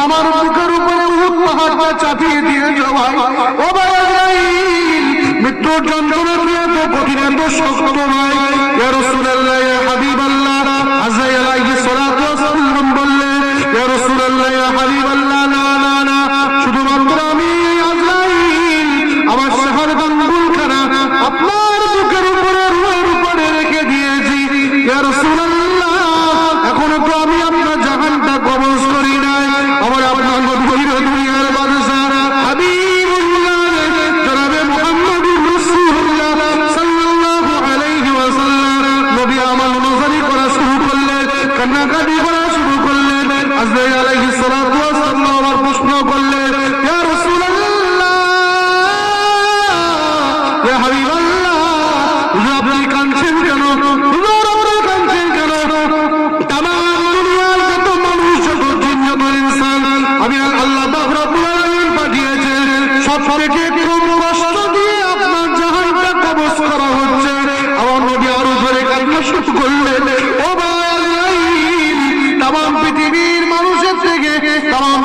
আমার বুকের উপরে উহুদ পাহাড়টা চাপিয়ে দিয়েছ ভাই। ও ভাই আজরাইল, মৃত্যুর যন্ত্রণা দিয়ে তো কঠিন এত শক্ত ভাই। ইয়া রাসূলুল্লাহ, ইয়া হাবিবাল্লাহ, আজরাইল আলাইহিস সালাতু ওয়াস সালাম বললেন, ইয়া রাসূলুল্লাহ, ইয়া হাবিবাল্লাহ, না না না, শুধুমাত্র আমি আজরাইল আমার শহর গঙ্গুলখানা আপনার বুকের উপরে রুহের উপরে রেখে দিয়েছি। ইয়া রাসূলুল্লাহ, এখনো তো আমি আপনার জাহানটা কবজ করি নাই। আমার আপনার মধুর দুনিয়ার বাদশা হাবিবুল্লাহ জনাবে মুহাম্মদুর রাসূলুল্লাহ সাল্লাল্লাহু আলাইহি ওয়াসাল্লাম নবী আমার অনুসরণ করা শুরু করলেন, কান্নাকাটি করা শুরু করলেন। আজরাইল আলাইহিস সালাতু ওয়াস সালাম আবার প্রশ্ন করলেন, ইয়া রাসূলুল্লাহ, ইয়া হাবিবাল্লাহ, হুজুর আপনি কাঁদছেন কেন? হুজুর আপনি কাঁদছেন কেন? তামাম দুনিয়ার যত মানুষ, যত জিন, যত ইনসান আমি আল্লাহ পাক রব্বুল আলামিন পাঠিয়েছেন, সব থেকে কম কষ্ট দিয়ে আপনার জাহানটা কবজ করা হচ্ছে। আমার নবী আরো ধরে কান্না শুরু করলেন, ও ভাই আজরাইল, তামাম পৃথিবীর মানুষের থেকে, তামাম